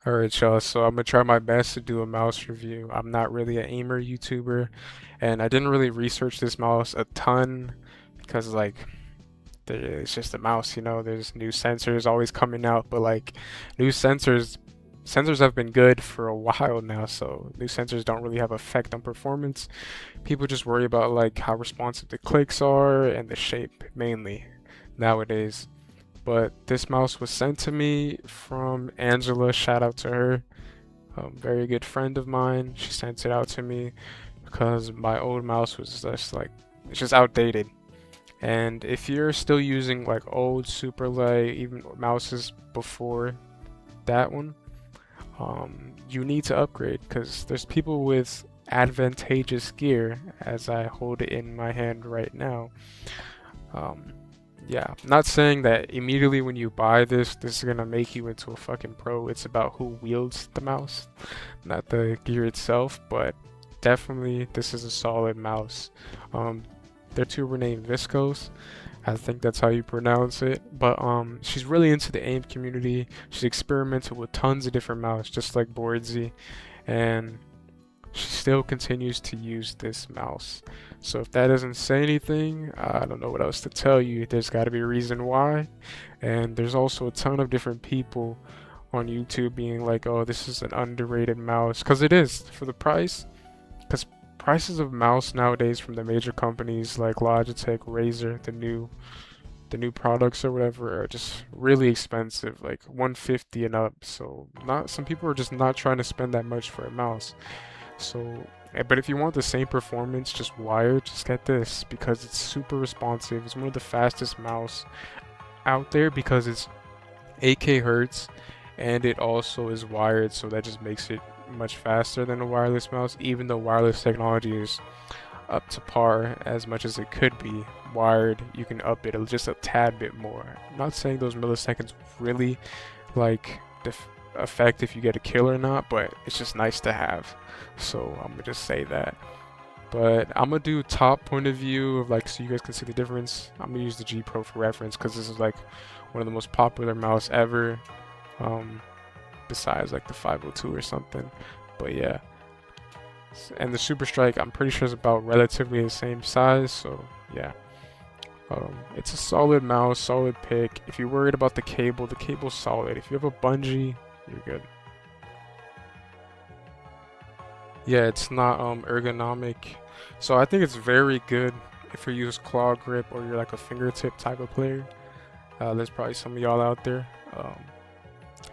Alright, y'all, so I'm gonna try my best to do a mouse review. I'm not really an aimer YouTuber, and I didn't really research this mouse a ton because, like, it's just a mouse, you know. There's new sensors always coming out, but like, new sensors have been good for a while now, so new sensors don't really have effect on performance. People just worry about like how responsive the clicks are and the shape mainly nowadays. But this mouse was sent to me from Angela. Shout out to her. Very good friend of mine. She sent it out to me because my old mouse was just like, it's just outdated. And if you're still using like old super light, even mouses before that one, you need to upgrade because there's people with advantageous gear, as I hold it in my hand right now. Um, Yeah, not saying that immediately when you buy this is gonna make you into a fucking pro. It's about who wields the mouse, not the gear itself, but definitely this is a solid mouse. Um, their two were named Viscos. I think that's how you pronounce it. But she's really into the AIM community. She's experimented with tons of different mouse, just like Boardsy, and she still continues to use this mouse. So if that doesn't say anything, I don't know what else to tell you. There's got to be a reason why. And there's also a ton of different people on YouTube being like, oh, this is an underrated mouse. Because it is for the price. Because prices of mouse nowadays from the major companies like Logitech, Razer, the new products or whatever are just really expensive, like 150 and up. So not some people are just not trying to spend that much for a mouse. So, but if you want the same performance, just wired, just get this because it's super responsive. It's one of the fastest mouse out there because it's 8K hertz and it also is wired, so that just makes it much faster than a wireless mouse, even though wireless technology is up to par as much as it could be. Wired, you can up it just a tad bit more. I'm not saying those milliseconds really like affect if you get a kill or not, but it's just nice to have. So I'm gonna just say that. But I'm gonna do top point of view of like so you guys can see the difference. I'm gonna use the G Pro for reference because this is like one of the most popular mouse ever. Um, besides like the 502 or something. But yeah. And the Super Strike, I'm pretty sure is about relatively the same size. So yeah. It's a solid mouse, solid pick. If you're worried about the cable's solid. If you have a bungee, you're good. Yeah, it's not ergonomic. So I think it's very good if you use claw grip or you're like a fingertip type of player. There's probably some of y'all out there.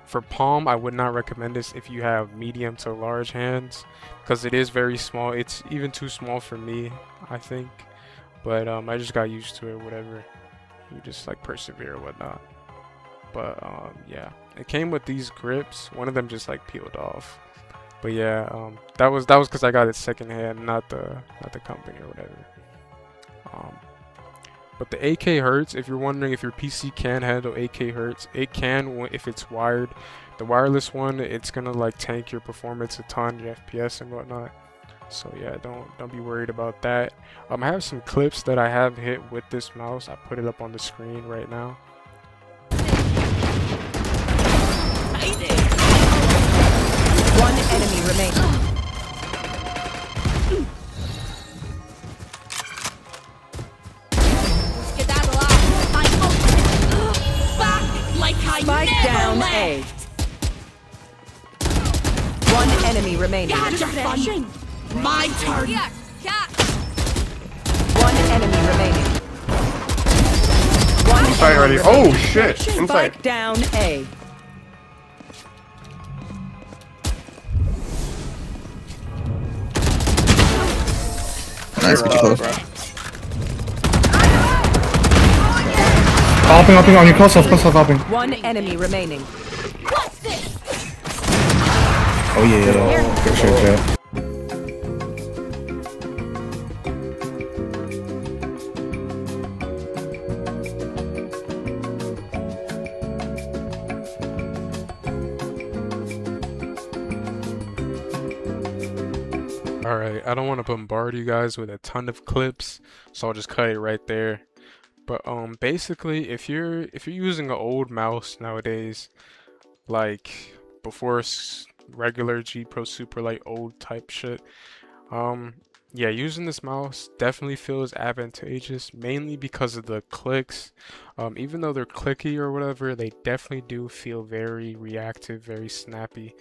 For palm, I would not recommend this if you have medium to large hands because it is very small. It's even too small for me, I think. But I just got used to it, whatever. You just like persevere or whatnot. But yeah, it came with these grips. One of them just like peeled off. But yeah, that was because I got it secondhand, not the company or whatever. Um, but the 8K hertz, if you're wondering if your PC can handle 8K hertz, it can if it's wired. The wireless one, it's gonna like tank your performance a ton, your FPS and whatnot. So yeah, don't be worried about that. I have some clips that I have hit with this mouse. I put it up on the screen right now. One enemy remaining. Skedaddle out. I'm ultimate. Back like I Spike never down left. A. One enemy remaining. You had your fun. My turn. Yeah, yeah. One enemy remaining. One Inside already. Oh shit! Inside. Spike down A. Nice, close. Hopping on you. Close off, hopping. One enemy remaining. What's this? Oh yeah. Good shit, yeah. Alright, I don't want to bombard you guys with a ton of clips, so I'll just cut it right there. But basically if you're using an old mouse nowadays, like before regular G Pro Super Light old type shit. Yeah, using this mouse definitely feels advantageous, mainly because of the clicks. Even though they're clicky or whatever, they definitely do feel very reactive, very snappy,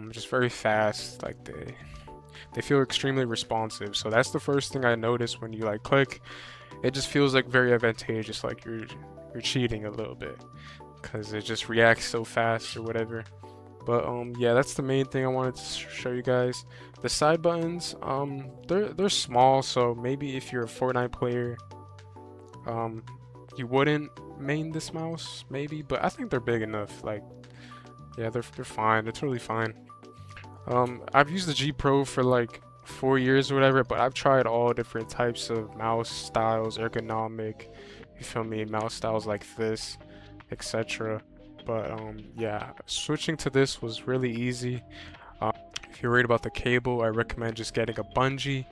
just very fast. Like they feel extremely responsive. So that's the first thing I noticed when you like click. It just feels like very advantageous, like you're cheating a little bit, because it just reacts so fast or whatever. But yeah, that's the main thing I wanted to show you guys. The side buttons, they're small, so maybe if you're a Fortnite player, you wouldn't main this mouse, maybe, but I think they're big enough. Like, yeah, they're fine. They're totally fine. I've used the G Pro for like 4 years or whatever, but I've tried all different types of mouse styles, ergonomic, you feel me, mouse styles like this, etc. But yeah, switching to this was really easy. If you're worried about the cable, I recommend just getting a bungee.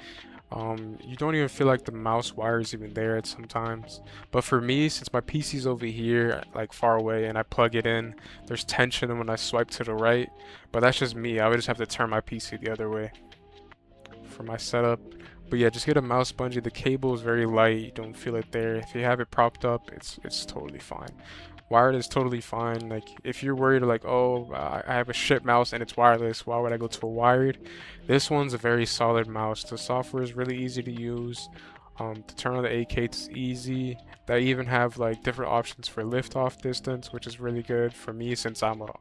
You don't even feel like the mouse wire is even there at sometimes. But for me, since my PC's over here, like far away, and I plug it in, there's tension when I swipe to the right. But that's just me. I would just have to turn my PC the other way for my setup. But yeah, just get a mouse bungee. The cable is very light. You don't feel it there. If you have it propped up, it's totally fine. Wired is totally fine. Like if you're worried like, oh, I have a shit mouse and it's wireless, why would I go to a wired? This one's a very solid mouse. The software is really easy to use. To turn on the AK, it's easy. They even have like different options for lift off distance, which is really good for me since I'm a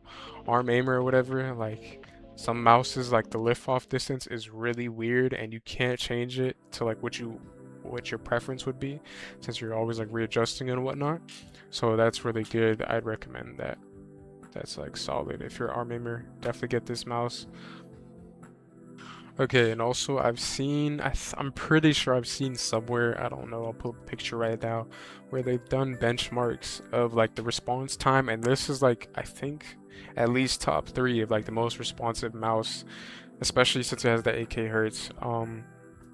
arm aimer or whatever. Like some mouses, like the lift off distance is really weird and you can't change it to like what your preference would be, since you're always like readjusting and whatnot. So that's really good. I'd recommend that. That's like solid. If you're an arm aimer, definitely get this mouse. Okay, and also I've seen, I'm pretty sure I've seen somewhere, I don't know, I'll put a picture right now, where they've done benchmarks of like the response time, and this is like, I think, at least top 3 of like the most responsive mouse, especially since it has the 8K hertz.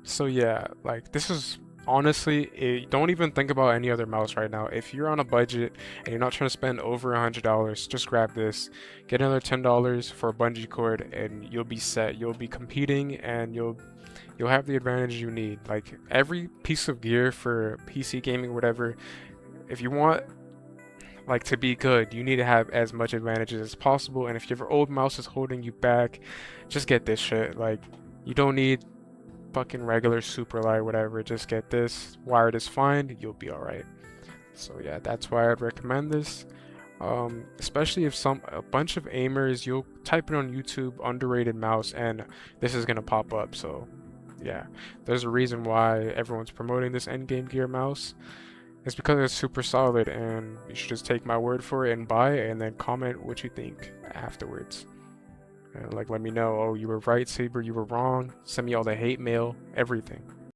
So yeah, like this is honestly, don't even think about any other mouse right now. If you're on a budget and you're not trying to spend over $100, just grab this, get another $10 for a bungee cord, and you'll be set. You'll be competing, and you'll have the advantage you need. Like every piece of gear for PC gaming, whatever, if you want like to be good, you need to have as much advantages as possible. And if your old mouse is holding you back, just get this shit. Like you don't need fucking regular super light, whatever. Just get this. Wired is fine. You'll be all right. So yeah, that's why I'd recommend this. Especially if a bunch of aimers, you'll type it on YouTube, underrated mouse, and this is gonna pop up. So yeah, there's a reason why everyone's promoting this Endgame gear mouse. It's because it's super solid, and you should just take my word for it and buy it, and then comment what you think afterwards. And like, let me know, oh, you were right, Saber, you were wrong. Send me all the hate mail, everything.